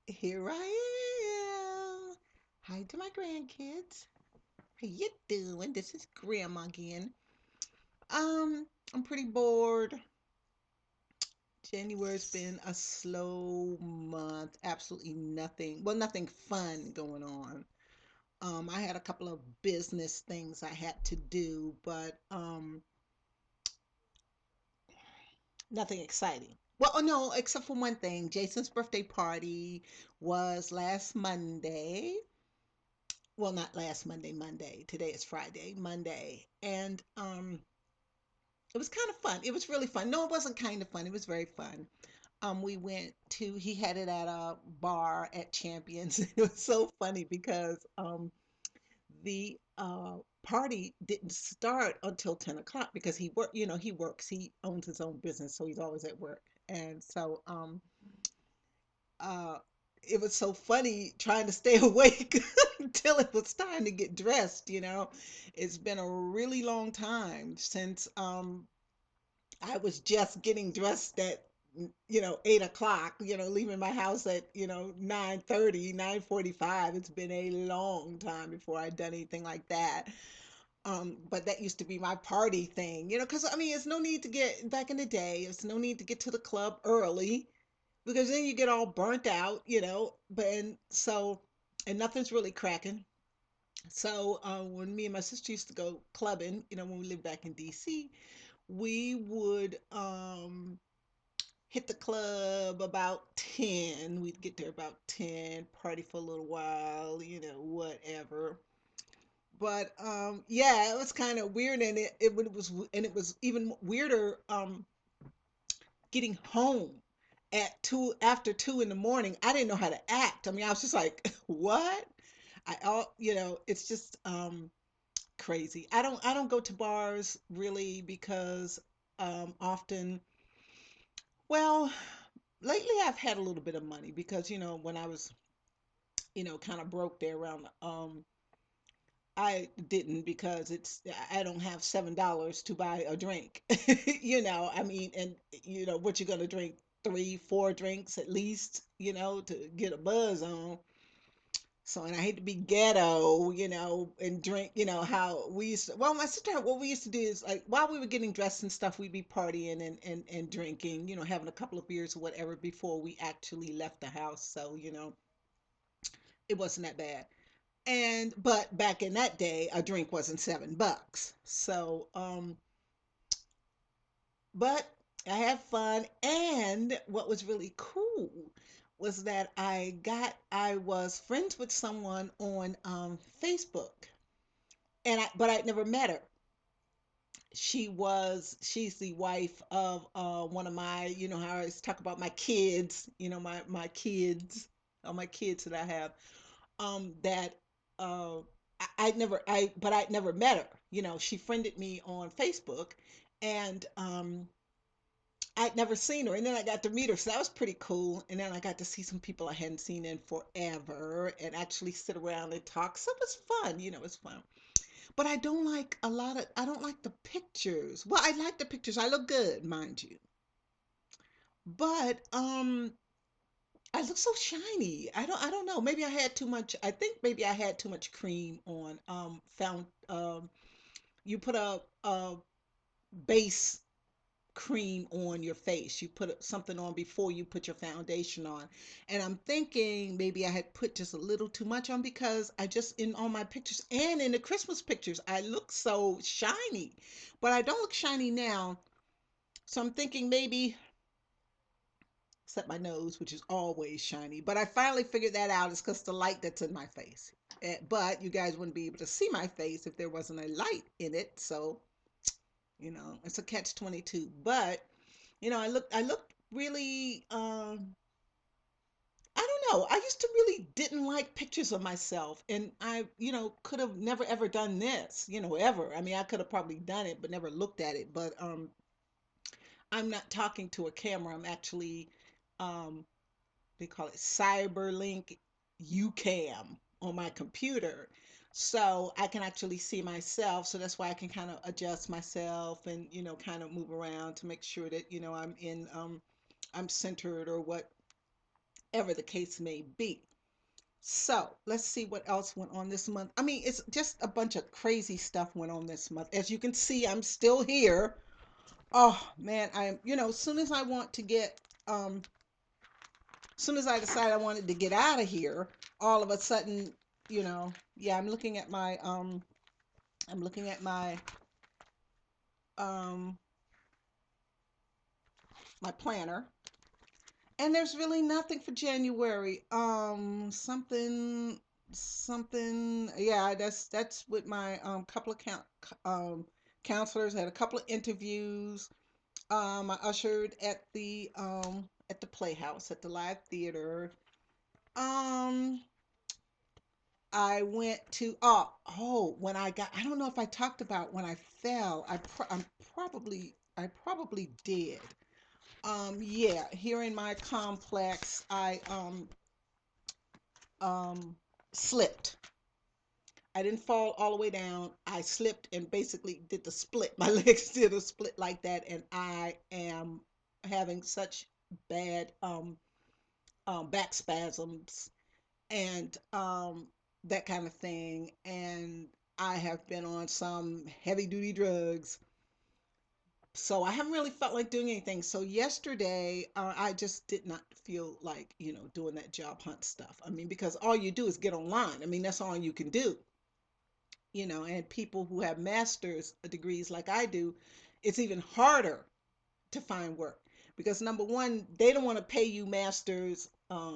Here I am. Hi to my grandkids. How you doing? This is Grandma again. I'm pretty bored. January's been a slow month. Absolutely nothing. Well, nothing fun going on. I had a couple of business things I had to do, but nothing exciting. Well, oh no, except for one thing. Jason's birthday party was last Monday. Well, not last Monday, Monday. Today is Friday, Monday. And it was kind of fun. It was really fun. No, it wasn't kind of fun. It was very fun. We went to he had it at a bar at Champions. It was so funny because the party didn't start until 10 o'clock because he works, he owns his own business, so he's always at work. And so uh it was so funny trying to stay awake until it was time to get dressed. It's been a really long time since I was just getting dressed at 8 o'clock, leaving my house at 9:30, 9:45. It's been a long time before I'd done anything like that. But that used to be my party thing, because I mean, it's no need to get back in the day, it's no need to get to the club early because then you get all burnt out. And nothing's really cracking. So when me and my sister used to go clubbing, when we lived back in DC, we would hit the club about 10. We'd get there about 10, party for a little while, whatever. But yeah, it was kind of weird, and it was even weirder getting home at 2 after 2 in the morning. I didn't know how to act. I mean, I was just like, what? It's just crazy. I don't go to bars really because often, well, lately I've had a little bit of money because when I was kind of broke there around I didn't because I don't have $7 to buy a drink. I mean, and what you're gonna drink, 3, 4 drinks at least, to get a buzz on. So, and I hate to be ghetto, and drink, how we used to, well, my sister, what we used to do is like while we were getting dressed and stuff, we'd be partying and drinking, having a couple of beers or whatever before we actually left the house. So, it wasn't that bad. But back in that day, a drink wasn't $7. So, but I had fun. And what was really cool was that I was friends with someone on Facebook, but I'd never met her. She's the wife of one of my, how I always talk about my kids, my kids, all my kids that I have, that uh I'd never met her. She friended me on Facebook, and I'd never seen her, and then I got to meet her, so that was pretty cool. And then I got to see some people I hadn't seen in forever and actually sit around and talk. So it was fun, it's fun. But I don't like the pictures. Well, I like the pictures. I look good, mind you. But I look so shiny. I don't know. Maybe I had too much. I think maybe I had too much cream on. Found You put a base cream on your face. You put something on before you put your foundation on. And I'm thinking maybe I had put just a little too much on because I just in all my pictures and in the Christmas pictures I look so shiny. But I don't look shiny now. So I'm thinking maybe except my nose, which is always shiny. But I finally figured that out. It's because the light that's in my face. But you guys wouldn't be able to see my face if there wasn't a light in it. So, it's a catch 22. But, I looked really, I don't know. I used to really didn't like pictures of myself. And I, could have never ever done this, ever. I mean, I could have probably done it, but never looked at it. But I'm not talking to a camera. I'm actually, they call it Cyberlink UCam on my computer. So I can actually see myself. So that's why I can kind of adjust myself and, kind of move around to make sure that, I'm centered or whatever the case may be. So let's see what else went on this month. I mean, it's just a bunch of crazy stuff went on this month. As you can see, I'm still here. Oh man, as soon as I want to get, as soon as I decide I wanted to get out of here, all of a sudden, yeah, I'm looking at um, my planner, and there's really nothing for January. Something. Yeah, that's with my couple of counselors. I had a couple of interviews. I ushered at the Playhouse at the live theater. Um, I went to when I don't know if I talked about when I fell. I probably did. Yeah, here in my complex, I um slipped. I didn't fall all the way down. I slipped and basically did the split. My legs did a split like that, and I am having such bad back spasms and that kind of thing. And I have been on some heavy duty drugs. So I haven't really felt like doing anything. So yesterday, I just did not feel like, doing that job hunt stuff. I mean, because all you do is get online. I mean, that's all you can do, and people who have master's degrees like I do, it's even harder to find work because number one, they don't want to pay you master's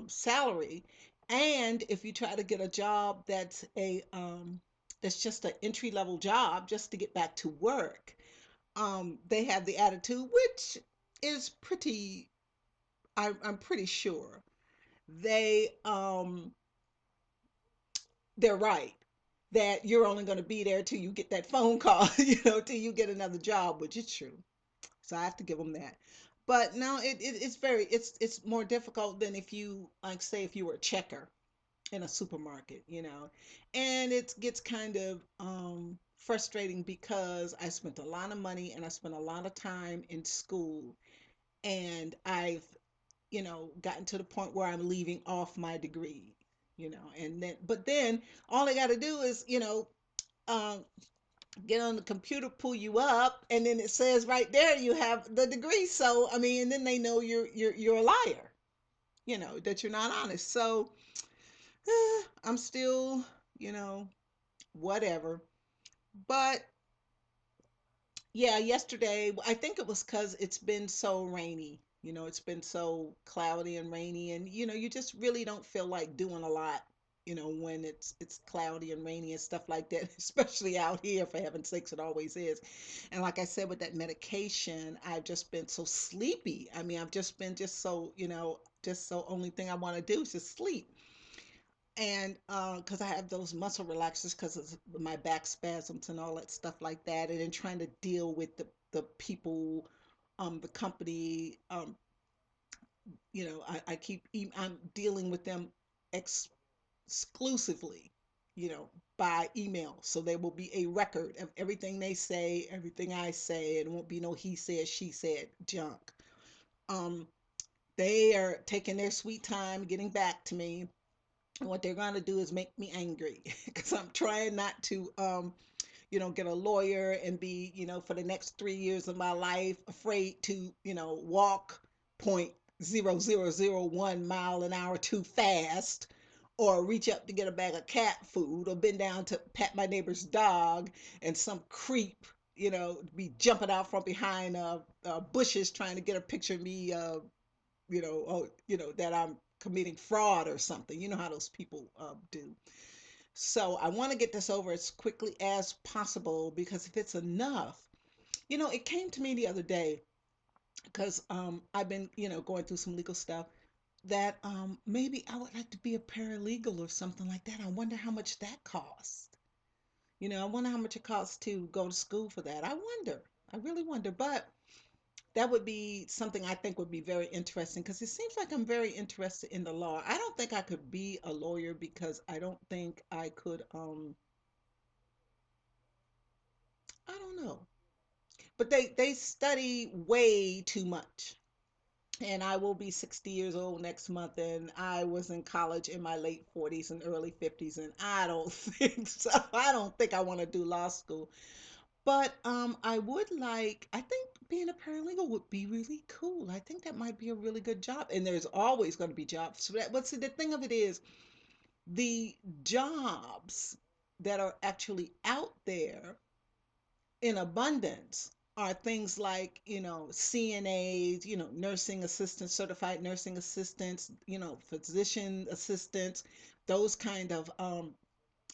salary. And if you try to get a job that's just an entry level job just to get back to work, they have the attitude, which is pretty, I'm pretty sure they they're right that you're only going to be there till you get that phone call, till you get another job, which is true. So I have to give them that. But no, it's more difficult than if you, like, say if you were a checker in a supermarket, and it gets kind of frustrating because I spent a lot of money and I spent a lot of time in school, and I've gotten to the point where I'm leaving off my degree, and then all I got to do is um, get on the computer, pull you up, and then it says right there you have the degree. So I mean, and then they know you're a liar, that you're not honest. So I'm still, whatever. But yeah, yesterday, I think it was because it's been so rainy. It's been so cloudy and rainy, and you just really don't feel like doing a lot, when it's cloudy and rainy and stuff like that, especially out here, for heaven's sakes, it always is. And like I said, with that medication, I've just been so sleepy. I mean, I've just been just so, just so only thing I want to do is just sleep. And because I have those muscle relaxers because of my back spasms and all that stuff like that, and then trying to deal with the people, the company, I'm dealing with them ex exclusively, by email. So there will be a record of everything they say, everything I say, and it won't be no he said, she said junk. Um, they are taking their sweet time getting back to me. And what they're going to do is make me angry because I'm trying not to, get a lawyer and be, for the next 3 years of my life, afraid to, walk 0.0001 mile an hour too fast, or reach up to get a bag of cat food, or bend down to pat my neighbor's dog, and some creep, be jumping out from behind bushes trying to get a picture of me, that I'm committing fraud or something. You know how those people do. So I want to get this over as quickly as possible because if it's enough, it came to me the other day because I've been, going through some legal stuff that maybe I would like to be a paralegal or something like that. I wonder how much that costs. I wonder how much it costs to go to school for that. I wonder. I really wonder. But that would be something I think would be very interesting because it seems like I'm very interested in the law. I don't think I could be a lawyer because I don't think I could I don't know. But they study way too much. and I will be 60 years old next month. And I was in college in my late 40s and early 50s, and I don't think so. I don't think I want to do law school. But I would like, I think being a paralegal would be really cool. I think that might be a really good job. And there's always going to be jobs for that. But see, the thing of it is, the jobs that are actually out there in abundance are things like, CNAs, nursing assistants, certified nursing assistants, physician assistants, those kind of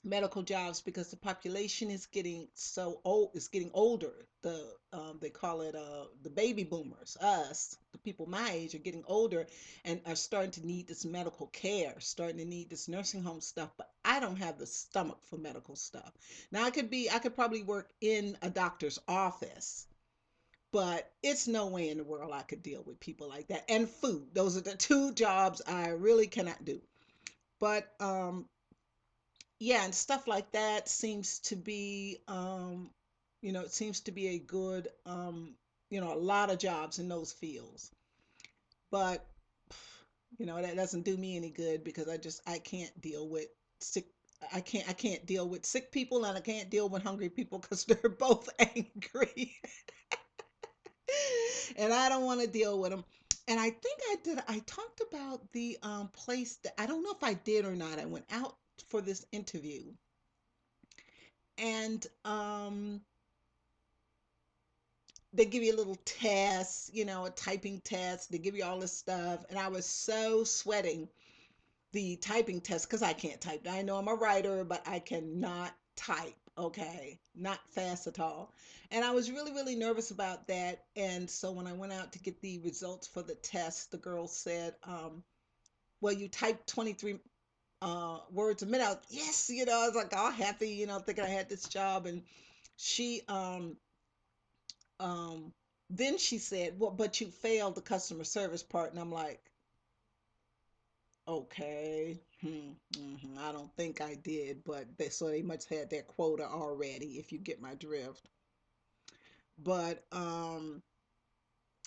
medical jobs, because the population is getting so old, it's getting older. They call it the baby boomers, us, the people my age, are getting older and are starting to need this medical care, starting to need this nursing home stuff. But I don't have the stomach for medical stuff. Now I could probably work in a doctor's office, but it's no way in the world I could deal with people like that. And food, those are the two jobs I really cannot do. But yeah, and stuff like that seems to be, it seems to be a good, a lot of jobs in those fields. But that doesn't do me any good, because I can't deal with sick. I can't deal with sick people, and I can't deal with hungry people, because they're both angry. And I don't want to deal with them. And I think I talked about the place that, I don't know if I did or not. I went out for this interview, and they give you a little test, a typing test. They give you all this stuff, and I was so sweating the typing test, because I can't type. I know I'm a writer, but I cannot type. Okay, not fast at all. And I was really, really nervous about that. And so when I went out to get the results for the test, the girl said, "Well, you typed 23 words a minute." I was, yes, I was like all happy, thinking I had this job. And she um then she said, "Well, but you failed the customer service part." And I'm like, okay, I don't think I did. But they must have had their quota already, if you get my drift. But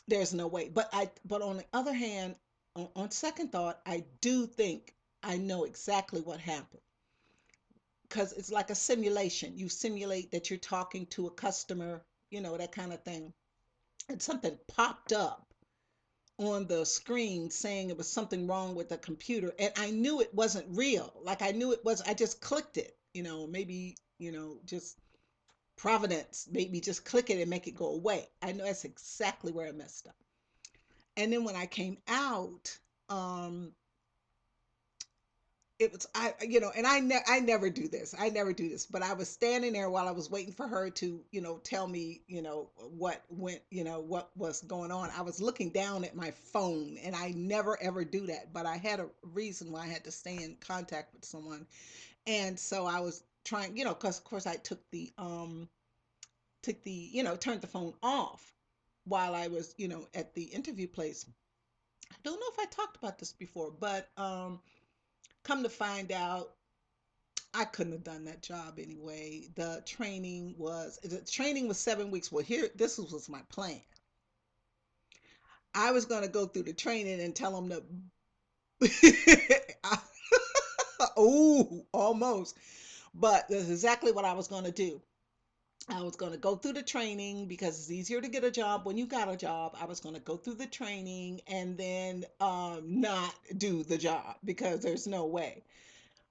there's no way. But on the other hand, on second thought, I do think I know exactly what happened, because it's like a simulation. You simulate that you're talking to a customer, that kind of thing. And something popped up on the screen saying it was something wrong with the computer, and I knew it wasn't real. Like, I knew it was, I just clicked it, maybe, just providence made me just click it and make it go away. I know that's exactly where I messed up. And then when I came out, um it was, and I never do this. I never do this, but I was standing there while I was waiting for her to, tell me, what went, what was going on. I was looking down at my phone, and I never ever do that, but I had a reason why I had to stay in contact with someone. And so I was trying, because of course I took the, turned the phone off while I was, at the interview place. I don't know if I talked about this before, but come to find out, I couldn't have done that job anyway. The training was 7 weeks. Well, here, was my plan. I was going to go through the training and tell them to, oh, almost. But that's exactly what I was going to do. I was going to go through the training, because it's easier to get a job when you got a job. I was going to go through the training and then not do the job, because there's no way.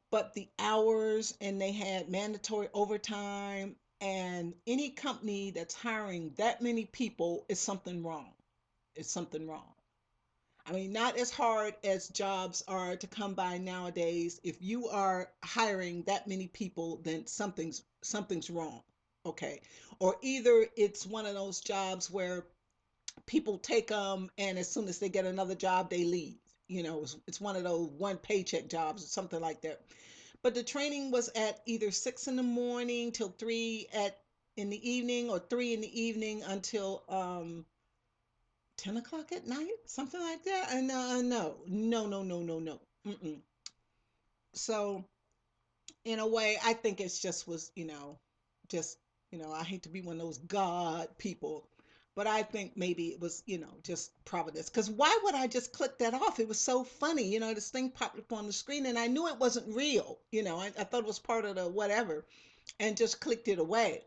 But the hours, and they had mandatory overtime, and any company that's hiring that many people is something wrong. It's something wrong. I mean, not as hard as jobs are to come by nowadays. If you are hiring that many people, then something's wrong. Okay. Or either it's one of those jobs where people take them, and as soon as they get another job, they leave. It's one of those one paycheck jobs or something like that. But the training was at either 6 in the morning till 3 in the evening, or 3 in the evening until 10 o'clock at night, something like that. And no, no, no, no, no, no. Mm-mm. So in a way, I think it's just was, just, I hate to be one of those God people, But I think maybe it was, just Providence. Because why would I just click that off? It was so funny. This thing popped up on the screen and I knew it wasn't real. I thought it was part of the whatever and just clicked it away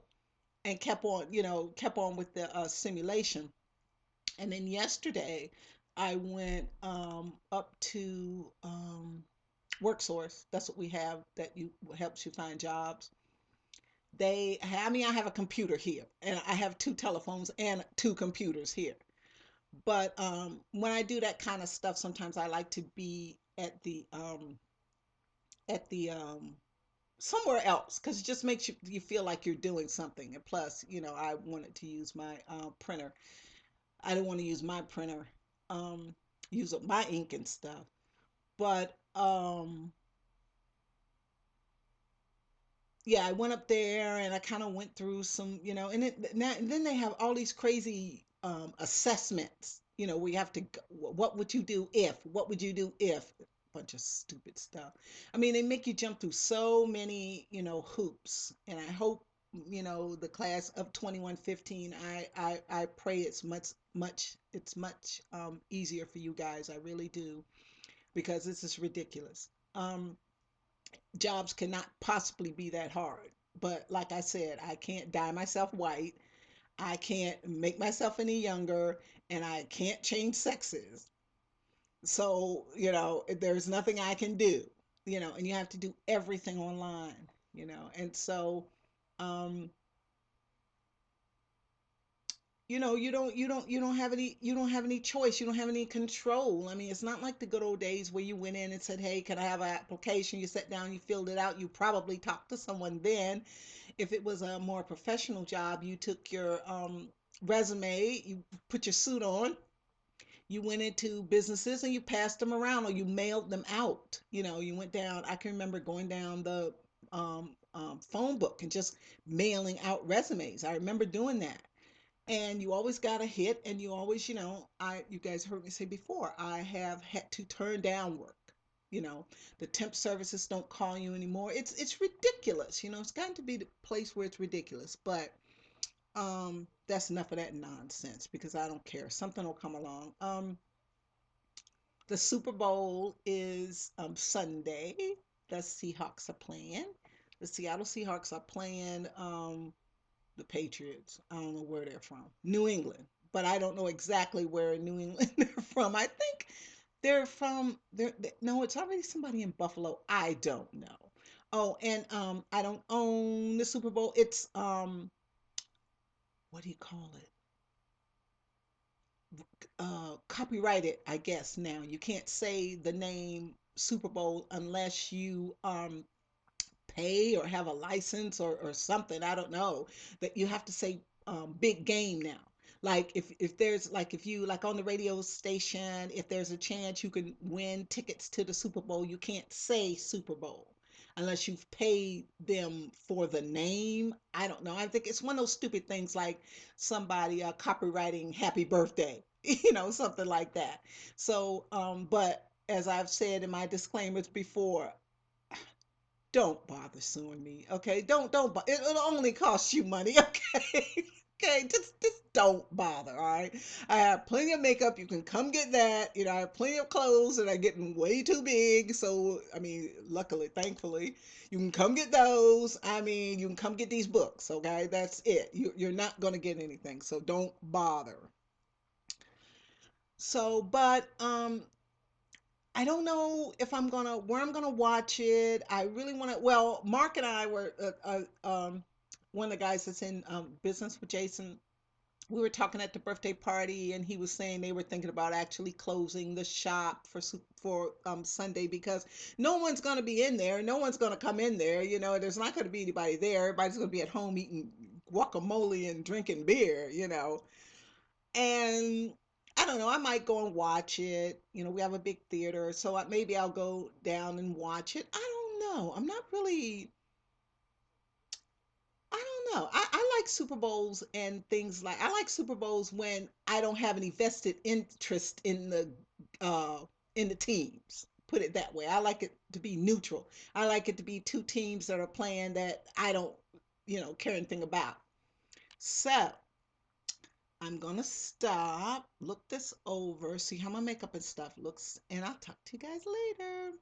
and kept on with the simulation. And then yesterday I went up to WorkSource. That's what we have that you helps you find jobs. I have a computer here and I have two telephones and two computers here. But when I do that kind of stuff, sometimes I like to be at the somewhere else because it just makes you feel like you're doing something. And plus, I wanted to use my printer. I didn't want to use my printer, um, use up my ink and stuff. But yeah, I went up there and I kind of went through some, and then they have all these crazy assessments, where you have to, what would you do if, what would you do if, bunch of stupid stuff. I mean, they make you jump through so many, hoops, and I hope, the class of 2115, I pray it's much easier for you guys. I really do, because this is ridiculous. Jobs cannot possibly be that hard. But like I said, I can't dye myself white. I can't make myself any younger, and I can't change sexes. So, there's nothing I can do, and you have to do everything online, And so, um, you don't have any choice. You don't have any control. I mean, it's not like the good old days where you went in and said, "Hey, can I have an application?" You sat down, you filled it out. You probably talked to someone then. If it was a more professional job, you took your resume, you put your suit on, you went into businesses and you passed them around or you mailed them out. You went down. I can remember going down the phone book and just mailing out resumes. I remember doing that, and you always got a hit, and you always, you guys heard me say before, I have had to turn down work. you know the temp services don't call you anymore. It's ridiculous. It's gotten to be the place where it's ridiculous. But that's enough of that nonsense, because I don't care, something will come along. The Super Bowl is Sunday. The Seahawks are playing. The Seattle Seahawks are playing the Patriots. I don't know where they're from. New England. But I don't know exactly where in New England they're from. I think they're from no, it's already somebody in Buffalo. I don't know. Oh, and I don't own the Super Bowl. It's what do you call it? Copyrighted, I guess now. You can't say the name Super Bowl unless you pay or have a license or something. I don't know. That you have to say big game now. Like if there's like if you like on the radio station, if there's a chance you can win tickets to the Super Bowl, you can't say Super Bowl unless you've paid them for the name. I don't know. I think it's one of those stupid things like somebody copywriting happy birthday, something like that. So, but as I've said in my disclaimers before, don't bother suing me, okay? It'll only cost you money, okay? Okay, just don't bother, all right? I have plenty of makeup. You can come get that. I have plenty of clothes that are getting way too big. So, I mean, luckily, thankfully, you can come get those. I mean, you can come get these books, okay? That's it. You're not going to get anything. So don't bother. So, but I don't know if where I'm gonna watch it. I really want to. Well, Mark and I were one of the guys that's in business with Jason. We were talking at the birthday party, and he was saying they were thinking about actually closing the shop for Sunday, because no one's gonna be in there. No one's gonna come in there. There's not gonna be anybody there. Everybody's gonna be at home eating guacamole and drinking beer. And I don't know, I might go and watch it. We have a big theater, so maybe I'll go down and watch it. I don't know. I'm not really, I don't know. I like Super Bowls and things like, I like Super Bowls when I don't have any vested interest uh in the teams. Put it that way. I like it to be neutral. I like it to be two teams that are playing that I don't, care anything about. So I'm gonna stop, look this over, see how my makeup and stuff looks, and I'll talk to you guys later.